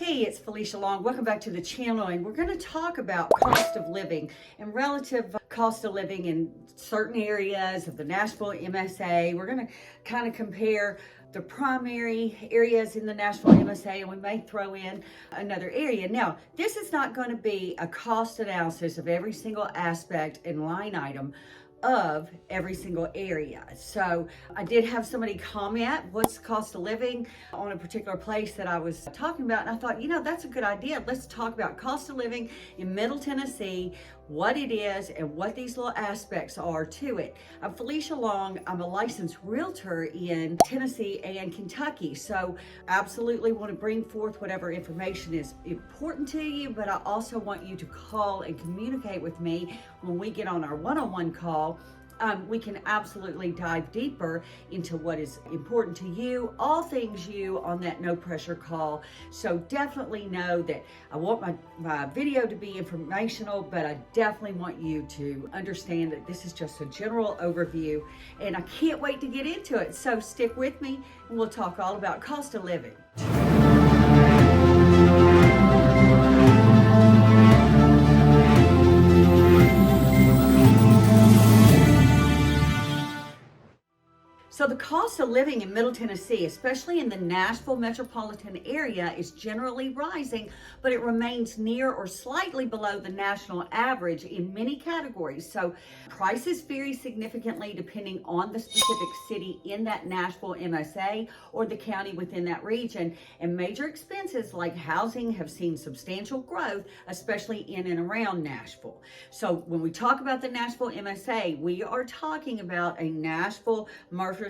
Hey, it's Felicia Long. Welcome back to the channel, and we're going to talk about cost of living and relative cost of living in certain areas of the Nashville MSA. We're going to kind of compare the primary areas in the Nashville MSA, and we may throw in another area. Now, this is not going to be a cost analysis of every single aspect and line item of every single area. So I did have somebody comment what's the cost of living on a particular place that I was talking about, and I thought, that's a good idea. Let's talk about cost of living in Middle Tennessee, what it is and what these little aspects are to it. I'm Felicia Long. I'm a licensed realtor in Tennessee and Kentucky. So absolutely want to bring forth whatever information is important to you, but I also want you to call and communicate with me when we get on our one-on-one call. We can absolutely dive deeper into what is important to you, all things you, on that no pressure call. So definitely know that I want my video to be informational, but I definitely want you to understand that this is just a general overview, and I can't wait to get into it. So stick with me and we'll talk all about cost of living. So the cost of living in Middle Tennessee, especially in the Nashville metropolitan area, is generally rising, but it remains near or slightly below the national average in many categories. So prices vary significantly depending on the specific city in that Nashville MSA or the county within that region. And major expenses like housing have seen substantial growth, especially in and around Nashville. So when we talk about the Nashville MSA, we are talking about a Nashville, Murfreesboro,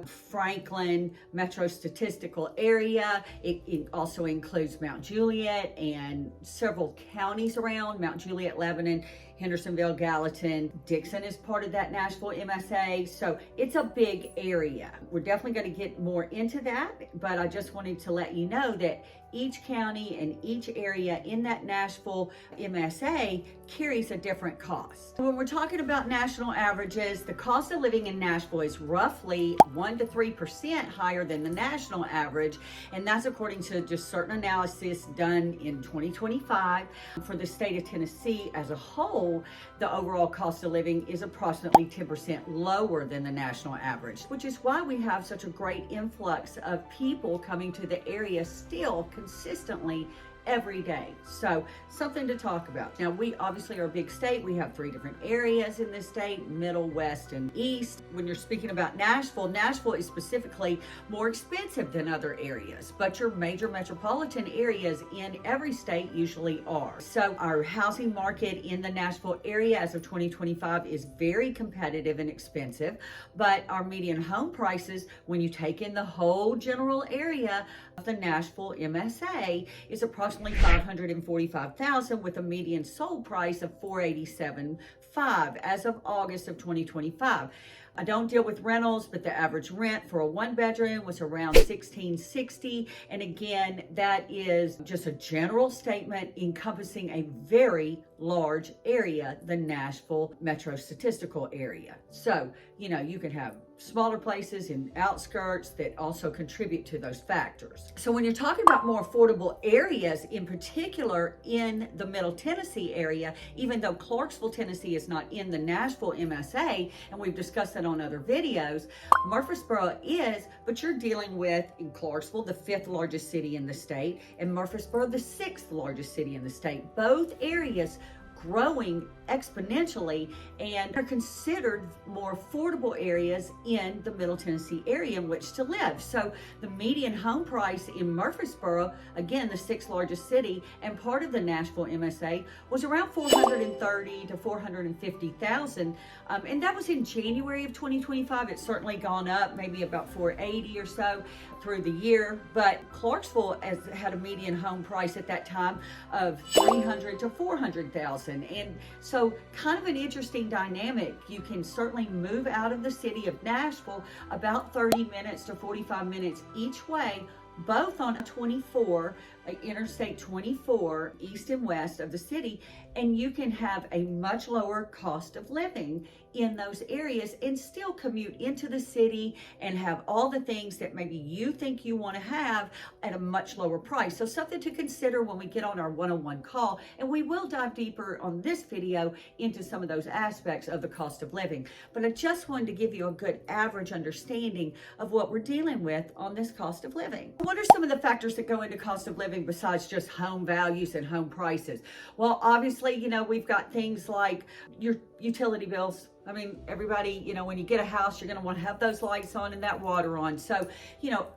Franklin metro statistical area. It also includes Mount Juliet and several counties around Mount Juliet, Lebanon, Hendersonville, Gallatin. Dixon is part of that Nashville MSA. So it's a big area. We're definitely going to get more into that, but I just wanted to let you know that each county and each area in that Nashville MSA carries a different cost. When we're talking about national averages, the cost of living in Nashville is roughly 1 to 3% higher than the national average, and that's according to just certain analysis done in 2025. For the state of Tennessee as a whole, the overall cost of living is approximately 10% lower than the national average, which is why we have such a great influx of people coming to the area still consistently every day. So something to talk about. Now, we obviously are a big state. We have 3 different areas in this state: middle, west, and east. When you're speaking about Nashville, Nashville is specifically more expensive than other areas, but your major metropolitan areas in every state usually are. So our housing market in the Nashville area as of 2025 is very competitive and expensive, but our median home prices, when you take in the whole general area of the Nashville MSA, is approximately $545,000 with a median sold price of $487,500 as of August of 2025. I don't deal with rentals, but the average rent for a 1-bedroom was around $1,660. And again, that is just a general statement encompassing a very large area, the Nashville metro statistical area. So, you can have smaller places in outskirts that also contribute to those factors. So when you're talking about more affordable areas, in particular in the Middle Tennessee area, even though Clarksville, Tennessee is not in the Nashville MSA, and we've discussed that on other videos, Murfreesboro is, but you're dealing with, in Clarksville, the 5th largest city in the state, and Murfreesboro, the 6th largest city in the state. Both areas growing exponentially and are considered more affordable areas in the Middle Tennessee area in which to live. So the median home price in Murfreesboro, again the 6th largest city and part of the Nashville MSA, was around $430,000 to $450,000, and that was in January of 2025. It's certainly gone up, maybe about $480,000 or so through the year, but Clarksville had a median home price at that time of $300,000 to $400,000. And so kind of an interesting dynamic. You can certainly move out of the city of Nashville about 30 minutes to 45 minutes each way, both on 24 Interstate 24 east and west of the city, and you can have a much lower cost of living in those areas and still commute into the city and have all the things that maybe you think you want to have at a much lower price. So something to consider when we get on our one-on-one call, and we will dive deeper on this video into some of those aspects of the cost of living. But I just wanted to give you a good average understanding of what we're dealing with on this cost of living. What are some of the factors that go into cost of living besides just home values and home prices? Well, obviously, we've got things like your utility bills. I mean, everybody, when you get a house, you're going to want to have those lights on and that water on. So,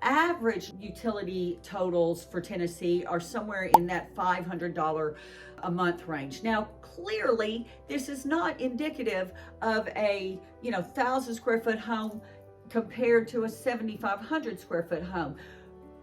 average utility totals for Tennessee are somewhere in that $500 a month range. Now, clearly, this is not indicative of a, 1,000 square foot home compared to a 7,500 square foot home.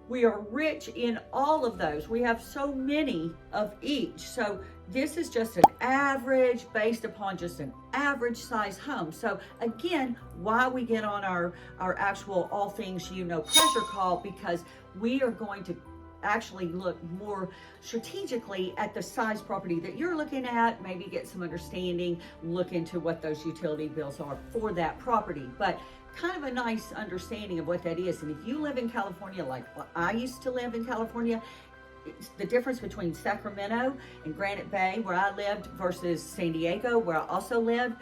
We are rich in all of those. We have so many of each. So this is just an average based upon just an average size home. So again, why we get on our actual All Things pressure call, because we are going to actually look more strategically at the size property that you're looking at, maybe get some understanding, look into what those utility bills are for that property. But kind of a nice understanding of what that is. And if you live in California, like I used to live in California, it's the difference between Sacramento and Granite Bay, where I lived, versus San Diego, where I also lived,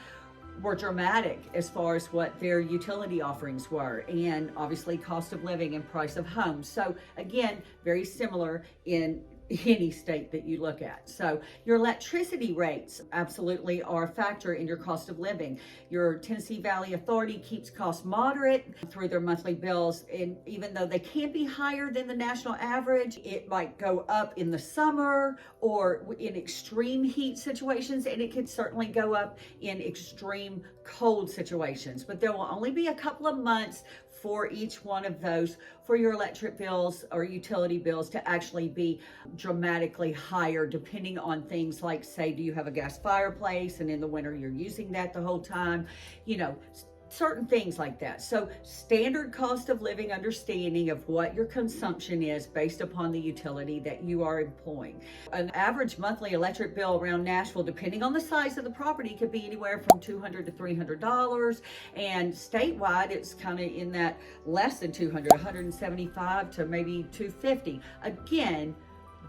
were dramatic as far as what their utility offerings were, and obviously cost of living and price of homes. So again, very similar in any state that you look at. So your electricity rates absolutely are a factor in your cost of living. Your Tennessee Valley Authority keeps costs moderate through their monthly bills, and even though they can be higher than the national average, it might go up in the summer or in extreme heat situations, and it can certainly go up in extreme cold situations. But there will only be a couple of months for each one of those for your electric bills or utility bills to actually be dramatically higher, depending on things like, say, do you have a gas fireplace and in the winter you're using that the whole time, certain things like that. So standard cost of living understanding of what your consumption is based upon the utility that you are employing. An average monthly electric bill around Nashville, depending on the size of the property, could be anywhere from $200 to $300, and statewide it's kind of in that less than $200, $175 to maybe $250. Again,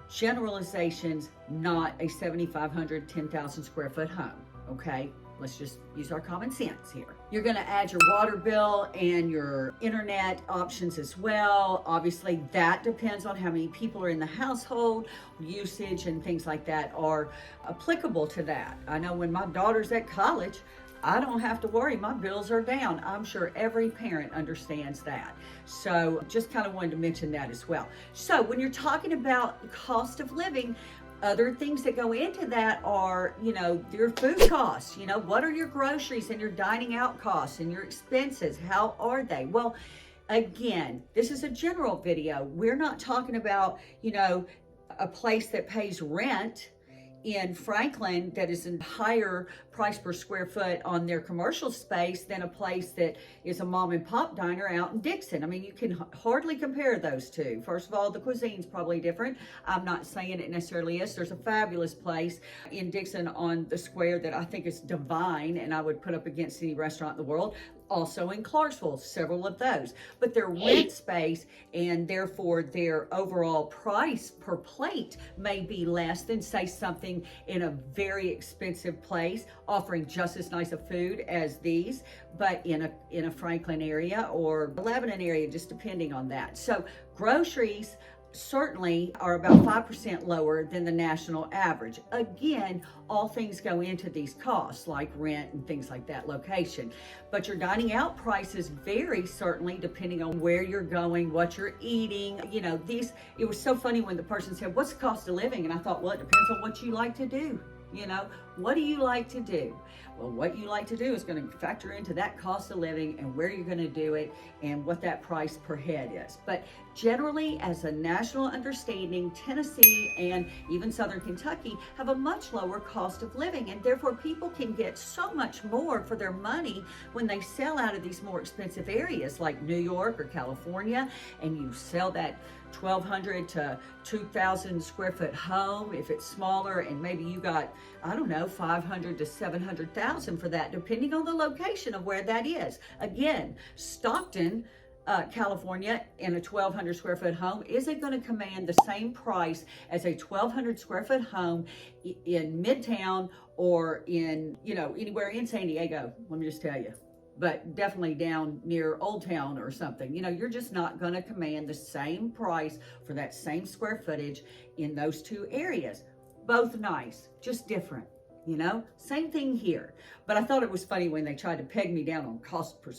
generalizations, not a 7,500, 10,000 square foot home, okay? Let's just use our common sense here. You're going to add your water bill and your internet options as well. Obviously, that depends on how many people are in the household. Usage and things like that are applicable to that. I know when my daughter's at college, I don't have to worry. My bills are down. I'm sure every parent understands that. So just kind of wanted to mention that as well. So when you're talking about cost of living, other things that go into that are, your food costs. What are your groceries and your dining out costs and your expenses? How are they? Well, again, this is a general video. We're not talking about, a place that pays rent in Franklin that is a higher price per square foot on their commercial space than a place that is a mom and pop diner out in Dixon. I mean, you can hardly compare those two. First of all, the cuisine's probably different. I'm not saying it necessarily is. There's a fabulous place in Dixon on the square that I think is divine, and I would put up against any restaurant in the world. Also in Clarksville, several of those. But their rent space and therefore their overall price per plate may be less than, say, something in a very expensive place offering just as nice a food as these, but in a Franklin area or Lebanon area, just depending on that. So groceries certainly are about 5% lower than the national average. Again, all things go into these costs like rent and things like that, location. But your dining out prices vary certainly depending on where you're going, what you're eating. It was so funny when the person said, what's the cost of living? And I thought, well, it depends on what you like to do. What do you like to do? Well, what you like to do is going to factor into that cost of living and where you're going to do it and what that price per head is. But generally, as a national understanding, Tennessee and even Southern Kentucky have a much lower cost of living, and therefore people can get so much more for their money when they sell out of these more expensive areas like New York or California, and you sell that 1,200 to 2,000 square foot home. If it's smaller, and maybe you got, I don't know, 500 to 700,000 for that, depending on the location of where that is. Again, Stockton, California, in a 1,200 square foot home isn't going to command the same price as a 1,200 square foot home in Midtown or in, anywhere in San Diego. Let me just tell you. But definitely down near Old Town or something. You're just not going to command the same price for that same square footage in those two areas. Both nice, just different. Same thing here. But I thought it was funny when they tried to peg me down on cost per,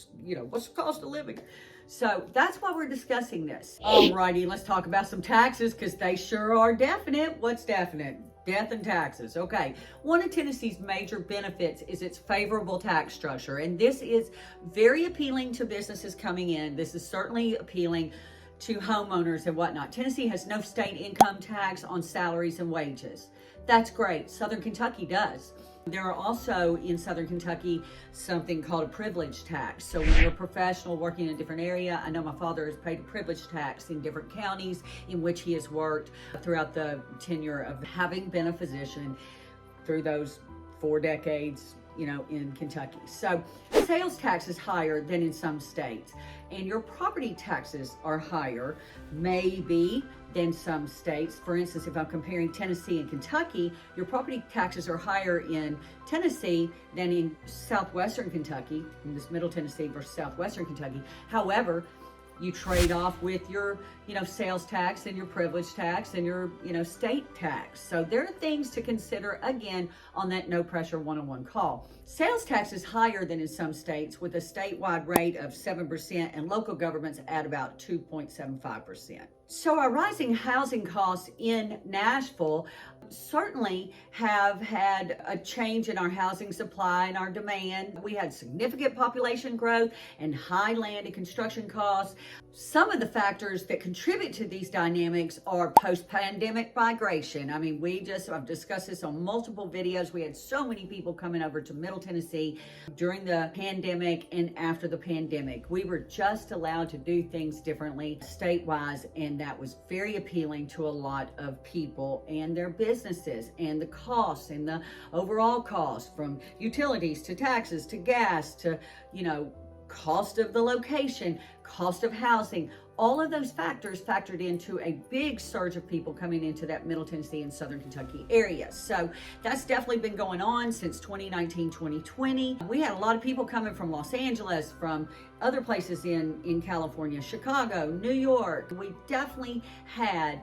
what's the cost of living? So that's why we're discussing this. Alrighty, let's talk about some taxes, because they sure are definite. What's definite? Death and taxes. Okay. One of Tennessee's major benefits is its favorable tax structure. And this is very appealing to businesses coming in. This is certainly appealing to homeowners and whatnot. Tennessee has no state income tax on salaries and wages. That's great. Southern Kentucky does. There are also in Southern Kentucky something called a privilege tax. So when you're a professional working in a different area, I know my father has paid a privilege tax in different counties in which he has worked throughout the tenure of having been a physician through those 4 decades, in Kentucky. So sales tax is higher than in some states, and your property taxes are higher, maybe, than some states. For instance, if I'm comparing Tennessee and Kentucky, your property taxes are higher in Tennessee than in southwestern Kentucky, in this Middle Tennessee versus southwestern Kentucky. However, you trade off with your, sales tax and your privilege tax and your, state tax. So there are things to consider, again, on that no pressure one-on-one call. Sales tax is higher than in some states, with a statewide rate of 7% and local governments at about 2.75%. So our rising housing costs in Nashville certainly have had a change in our housing supply and our demand. We had significant population growth and high land and construction costs. Some of the factors that contribute to these dynamics are post-pandemic migration. I mean, I've discussed this on multiple videos. We had so many people coming over to Middle Tennessee during the pandemic and after the pandemic. We were just allowed to do things differently state-wise, and that was very appealing to a lot of people and their businesses, and the costs and the overall costs, from utilities to taxes to gas to, cost of the location, cost of housing. All of those factors factored into a big surge of people coming into that Middle Tennessee and Southern Kentucky area. So that's definitely been going on since 2019, 2020. We had a lot of people coming from Los Angeles, from other places in California, Chicago, New York. We definitely had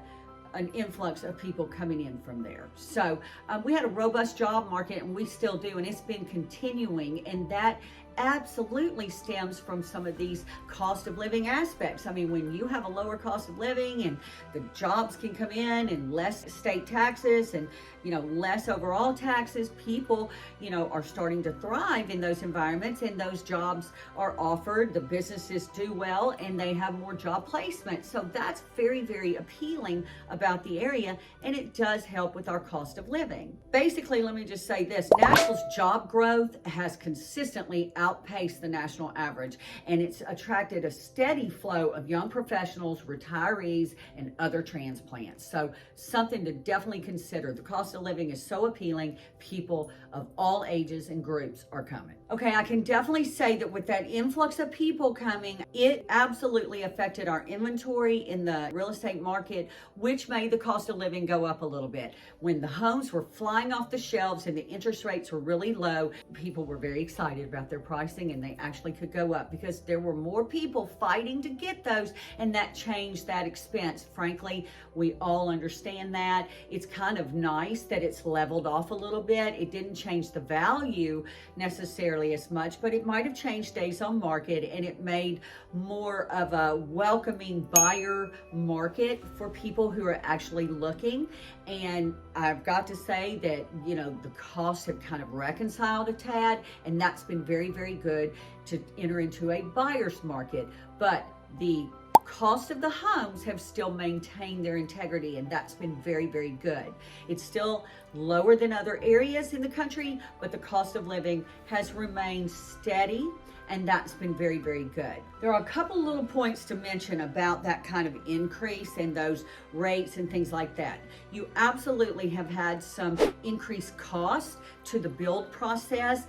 an influx of people coming in from there. So we had a robust job market, and we still do, and it's been continuing, and that absolutely stems from some of these cost of living aspects. I mean, when you have a lower cost of living and the jobs can come in and less state taxes and, less overall taxes, people, are starting to thrive in those environments, and those jobs are offered, the businesses do well, and they have more job placement. So that's very, very appealing about the area, and it does help with our cost of living. Basically, let me just say this: Nashville's job growth has consistently outpaced the national average, and it's attracted a steady flow of young professionals, retirees, and other transplants. So something to definitely consider. The cost of living is so appealing. People of all ages and groups are coming. Okay, I can definitely say that with that influx of people coming, it absolutely affected our inventory in the real estate market, which made the cost of living go up a little bit. When the homes were flying off the shelves and the interest rates were really low, people were very excited about their pricing, and they actually could go up because there were more people fighting to get those, and that changed that expense. Frankly, we all understand that. It's kind of nice that it's leveled off a little bit. It didn't change the value necessarily as much, but it might have changed days on market, and it made more of a welcoming buyer market for people who are actually looking. And I've got to say that, the costs have kind of reconciled a tad, and that's been very, very good to enter into a buyer's market. But the cost of the homes have still maintained their integrity, and that's been very, very good. It's still lower than other areas in the country, but the cost of living has remained steady, and that's been very, very good. There are a couple little points to mention about that kind of increase and those rates and things like that. You absolutely have had some increased costs to the build process.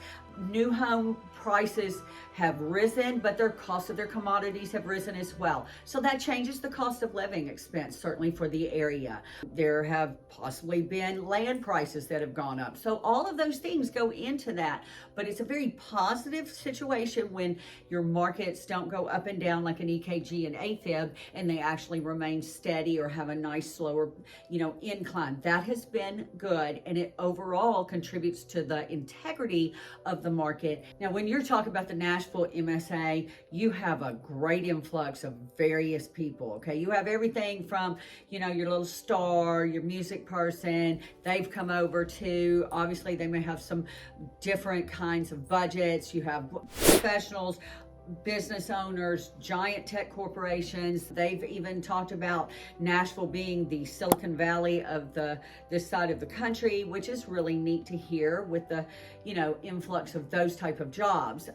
New home prices have risen, but their cost of their commodities have risen as well. So that changes the cost of living expense, certainly for the area. There have possibly been land prices that have gone up. So all of those things go into that, but it's a very positive situation when your markets don't go up and down like an EKG and AFib, and they actually remain steady or have a nice slower, incline. That has been good, and it overall contributes to the integrity of the market. Now, when you're talking about the Nashville MSA, you have a great influx of various people, okay? You have everything from, your little star, your music person, they've come over to, obviously they may have some different kinds of budgets. You have professionals, business owners, giant tech corporations. They've even talked about Nashville being the Silicon Valley of this side of the country, which is really neat to hear with the, influx of those type of jobs.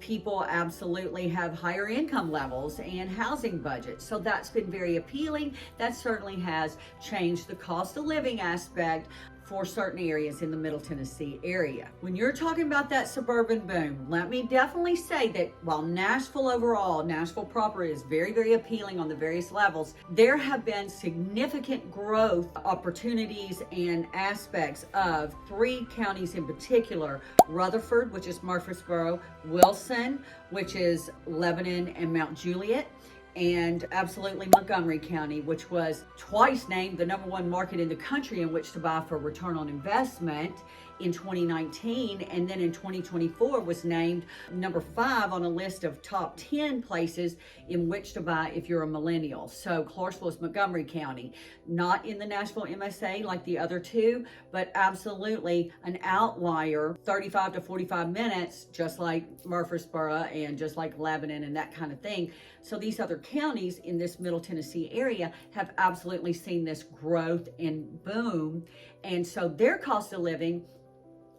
People absolutely have higher income levels and housing budgets. So that's been very appealing. That certainly has changed the cost of living aspect for certain areas in the Middle Tennessee area. When you're talking about that suburban boom, let me definitely say that while Nashville overall, Nashville proper is very, very appealing on the various levels, there have been significant growth opportunities and aspects of 3 counties in particular: Rutherford, which is Murfreesboro; Wilson, which is Lebanon and Mount Juliet; and absolutely Montgomery County, which was twice named the #1 market in the country in which to buy for return on investment in 2019, and then in 2024 was named number 5 on a list of top 10 places in which to buy if you're a millennial. So Clarksville is Montgomery County, not in the Nashville MSA like the other 2, but absolutely an outlier, 35 to 45 minutes, just like Murfreesboro and just like Lebanon and that kind of thing. So these other counties in this Middle Tennessee area have absolutely seen this growth and boom. And so their cost of living,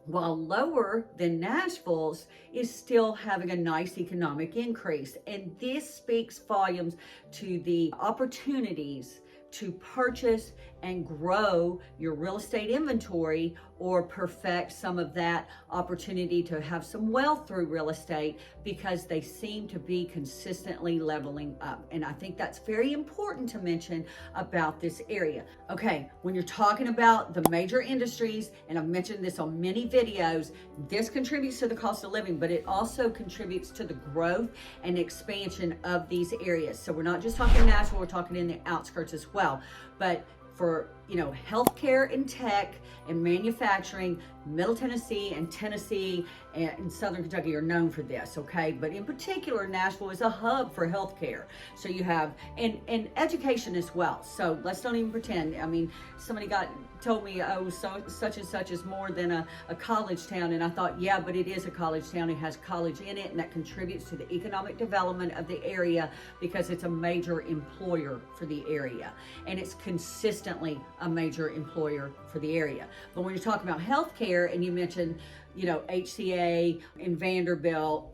while lower than Nashville's, is still having a nice economic increase. And this speaks volumes to the opportunities to purchase and grow your real estate inventory, or perfect some of that opportunity to have some wealth through real estate, because they seem to be consistently leveling up. And I think that's very important to mention about this area. Okay, when you're talking about the major industries, and I've mentioned this on many videos, this contributes to the cost of living, but it also contributes to the growth and expansion of these areas. So we're not just talking Nashville, we're talking in the outskirts as well. But for healthcare and tech and manufacturing, Middle Tennessee and Tennessee and Southern Kentucky are known for this, okay? But in particular, Nashville is a hub for healthcare. So you have, and education as well. So let's don't even pretend. I mean, somebody told me, such and such is more than a college town. And I thought, yeah, but it is a college town. It has college in it, and that contributes to the economic development of the area because it's a major employer for the area. And it's consistently a major employer for the area. But when you're talking about healthcare, and you mentioned, HCA and Vanderbilt,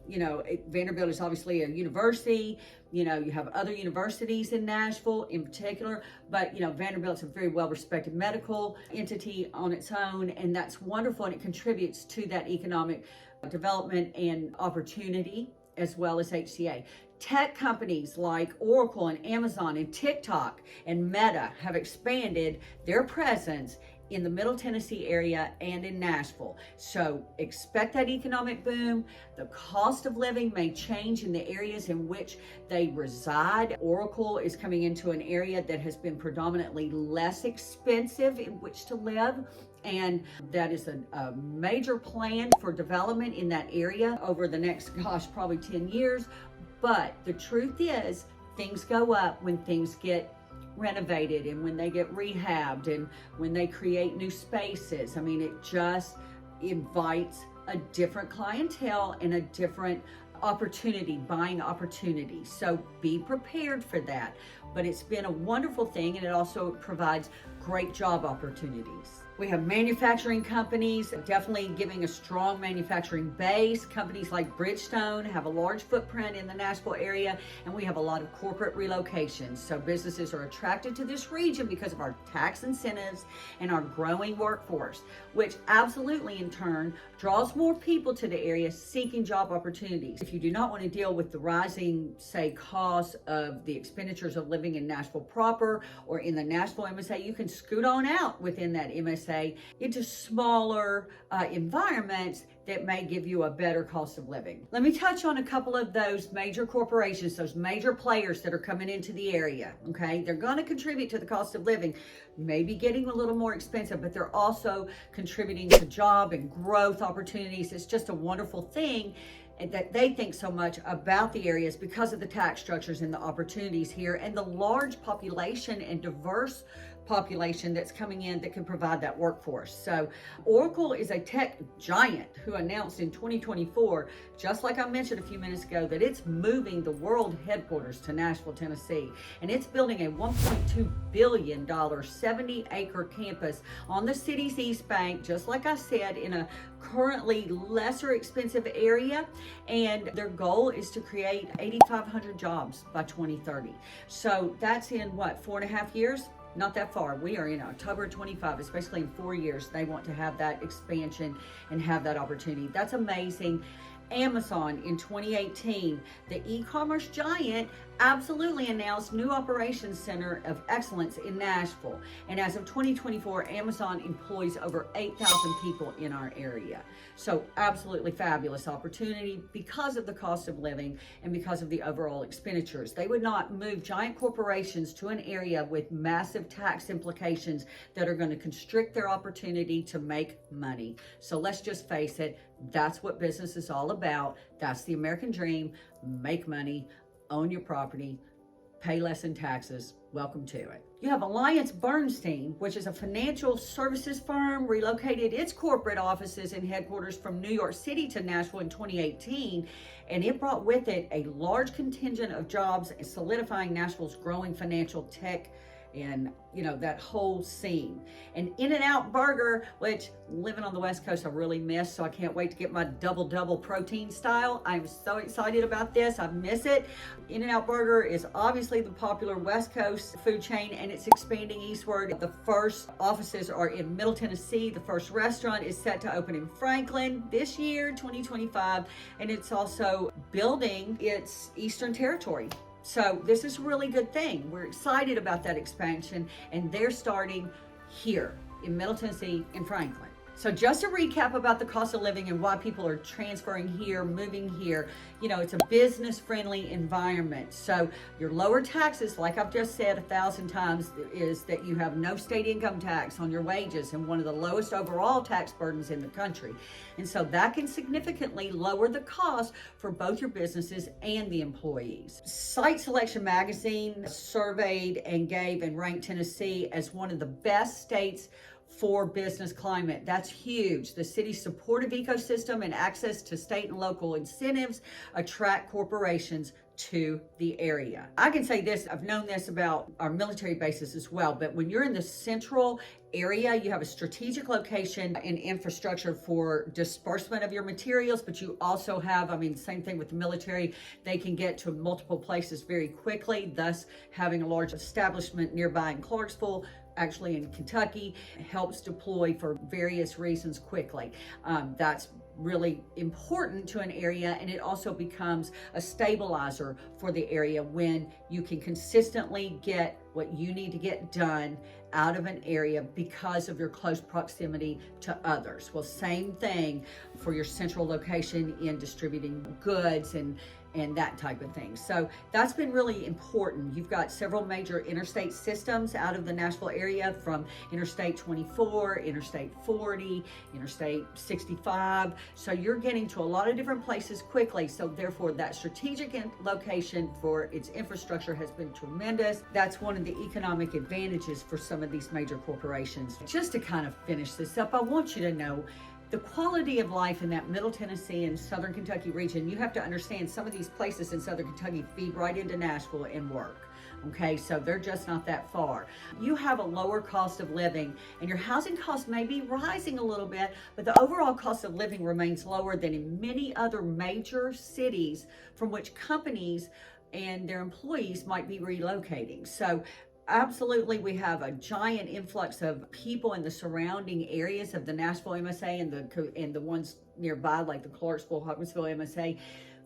Vanderbilt is obviously a university. You have other universities in Nashville in particular, but Vanderbilt's a very well-respected medical entity on its own, and that's wonderful, and it contributes to that economic development and opportunity, as well as HCA. Tech companies like Oracle and Amazon and TikTok and Meta have expanded their presence in the Middle Tennessee area and in Nashville. So expect that economic boom. The cost of living may change in the areas in which they reside. Oracle is coming into an area that has been predominantly less expensive in which to live. And that is a major plan for development in that area over the next, probably 10 years. But the truth is, things go up when things get renovated and when they get rehabbed and when they create new spaces. I mean, it just invites a different clientele and a different buying opportunity. So be prepared for that. but it's been a wonderful thing, and it also provides great job opportunities. We have manufacturing companies, definitely giving a strong manufacturing base. Companies like Bridgestone have a large footprint in the Nashville area, and we have a lot of corporate relocations. So businesses are attracted to this region because of our tax incentives and our growing workforce, which absolutely in turn draws more people to the area seeking job opportunities. If you do not want to deal with the rising, say, costs of the expenditures of living in Nashville proper or in the Nashville MSA, you can scoot on out within that MSA into smaller environments that may give you a better cost of living. Let me touch on a couple of those major corporations, those major players that are coming into the area, okay? They're gonna contribute to the cost of living, maybe getting a little more expensive, but they're also contributing to job and growth opportunities. It's just a wonderful thing, and that they think so much about the areas because of the tax structures and the opportunities here and the large population and diverse population that's coming in that can provide that workforce. So Oracle is a tech giant who announced in 2024, just like I mentioned a few minutes ago, that it's moving the world headquarters to Nashville, Tennessee, and it's building a $1.2 billion 70-acre campus on the city's East Bank, just like I said, in a currently lesser expensive area, and their goal is to create 8,500 jobs by 2030. So that's in what, 4.5 years? Not that far. We are in October 25, especially in 4 years. They want to have that expansion and have that opportunity. That's amazing. Amazon in 2018, the e-commerce giant absolutely announced new operations center of excellence in Nashville. And as of 2024, Amazon employs over 8,000 people in our area. So absolutely fabulous opportunity because of the cost of living and because of the overall expenditures. They would not move giant corporations to an area with massive tax implications that are going to constrict their opportunity to make money. So let's just face it, that's what business is all about. That's the American dream. Make money, own your property, pay less in taxes. Welcome to it. You have AllianceBernstein, which is a financial services firm, relocated its corporate offices and headquarters from New York City to Nashville in 2018, and it brought with it a large contingent of jobs, solidifying Nashville's growing financial tech and that whole scene. And In-N-Out Burger, which living on the West Coast I really miss, so I can't wait to get my double protein style. I'm so excited about this. I miss it. In-N-Out Burger is obviously the popular West Coast food chain, and it's expanding eastward. The first offices are in Middle Tennessee. The first restaurant is set to open in Franklin this year, 2025, and it's also building its Eastern Territory. So this is a really good thing. We're excited about that expansion, and they're starting here in Middle Tennessee in Franklin. So just a recap about the cost of living and why people are transferring here, moving here. It's a business-friendly environment. So your lower taxes, like I've just said 1,000 times, is that you have no state income tax on your wages and one of the lowest overall tax burdens in the country. And so that can significantly lower the cost for both your businesses and the employees. Site Selection Magazine surveyed and gave and ranked Tennessee as one of the best states for business climate. That's huge. The city's supportive ecosystem and access to state and local incentives attract corporations to the area. I can say this, I've known this about our military bases as well, but when you're in the central area, you have a strategic location and infrastructure for disbursement of your materials, but you also have, same thing with the military, they can get to multiple places very quickly, thus having a large establishment nearby in Clarksville, actually in Kentucky, helps deploy for various reasons quickly. That's really important to an area, and it also becomes a stabilizer for the area when you can consistently get what you need to get done out of an area because of your close proximity to others. Well, same thing for your central location in distributing goods and that type of thing. So that's been really important. You've got several major interstate systems out of the Nashville area, from Interstate 24, Interstate 40, Interstate 65. So you're getting to a lot of different places quickly. So therefore that strategic location for its infrastructure has been tremendous. That's one of the economic advantages for some of these major corporations. Just to kind of finish this up, I want you to know the quality of life in that Middle Tennessee and Southern Kentucky region. You have to understand some of these places in Southern Kentucky feed right into Nashville and work. Okay, so they're just not that far. You have a lower cost of living and your housing costs may be rising a little bit, but the overall cost of living remains lower than in many other major cities from which companies and their employees might be relocating. So absolutely, we have a giant influx of people in the surrounding areas of the Nashville MSA and the ones nearby, like the Clarksville, Huntsville MSA,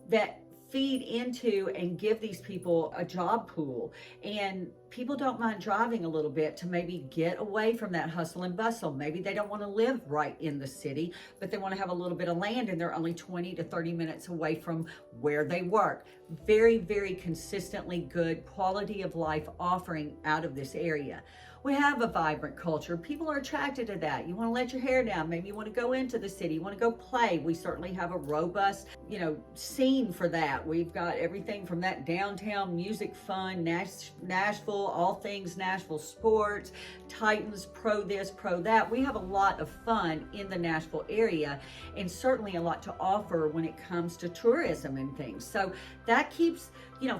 that feed into and give these people a job pool. And people don't mind driving a little bit to maybe get away from that hustle and bustle. Maybe they don't want to live right in the city, but they want to have a little bit of land and they're only 20 to 30 minutes away from where they work. Very, very consistently good quality of life offering out of this area. We have a vibrant culture. People are attracted to that. You want to let your hair down. Maybe you want to go into the city. You want to go play. We certainly have a robust, scene for that. We've got everything from that downtown music fun, Nashville, all things Nashville sports, Titans, pro this, pro that. We have a lot of fun in the Nashville area and certainly a lot to offer when it comes to tourism and things. So that keeps,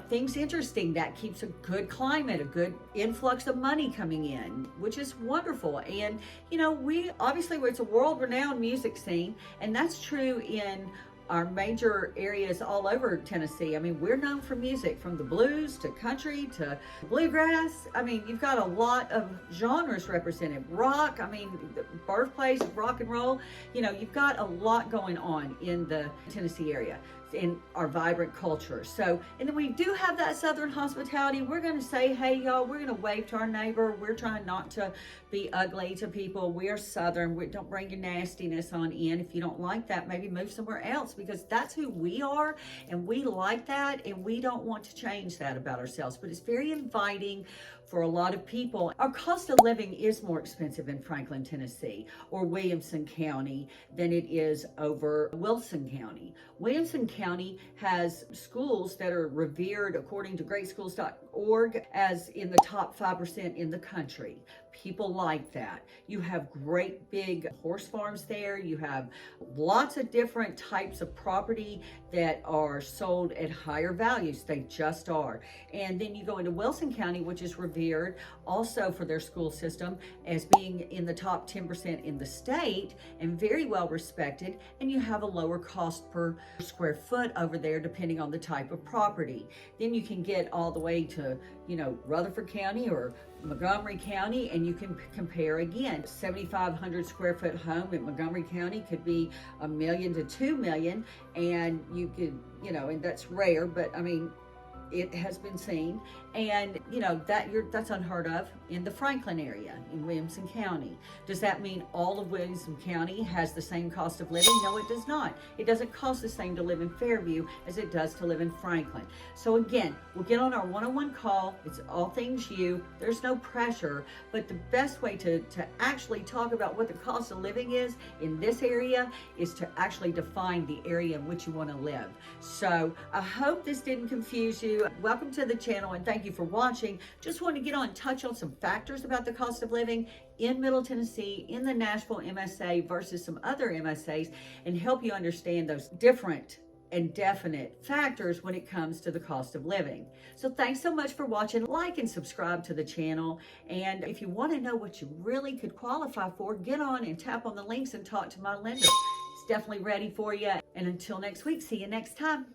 things interesting. That keeps a good climate, a good influx of money coming in, which is wonderful. And, it's a world-renowned music scene, and that's true in our major areas all over Tennessee. I mean, we're known for music, from the blues to country to bluegrass. I mean, you've got a lot of genres represented. Rock, the birthplace of rock and roll. You've got a lot going on in the Tennessee area in our vibrant culture. So, and then we do have that Southern hospitality. We're going to say, hey, y'all, we're going to wave to our neighbor. We're trying not to be ugly to people. We're Southern. We don't bring your nastiness on in. If you don't like that, maybe move somewhere else, because that's who we are and we like that, and we don't want to change that about ourselves. But it's very inviting for a lot of people. Our cost of living is more expensive in Franklin, Tennessee, or Williamson County than it is over Wilson County. Williamson County has schools that are revered, according to greatschools.org, as in the top 5% in the country. People like that. You have great big horse farms there. You have lots of different types of property that are sold at higher values. They just are. And then you go into Wilson County, which is revered also for their school system as being in the top 10% in the state and very well respected. And you have a lower cost per square foot over there, depending on the type of property. Then you can get all the way to, Rutherford County or Montgomery County, and you can compare again. 7,500 square foot home in Montgomery County could be $1 million to $2 million, and you could, and that's rare, but it has been seen, and that's unheard of in the Franklin area in Williamson County. Does that mean all of Williamson County has the same cost of living? No, it does not. It doesn't cost the same to live in Fairview as it does to live in Franklin. So again, we'll get on our one-on-one call. It's all things you. There's no pressure, but the best way to actually talk about what the cost of living is in this area is to actually define the area in which you want to live. So I hope this didn't confuse you. Welcome to the channel and thank you for watching. Just want to get on touch on some factors about the cost of living in Middle Tennessee, in the Nashville MSA versus some other MSAs, and help you understand those different and definite factors when it comes to the cost of living. So thanks so much for watching. Like and subscribe to the channel. And if you want to know what you really could qualify for, get on and tap on the links and talk to my lender. It's definitely ready for you. And until next week, see you next time.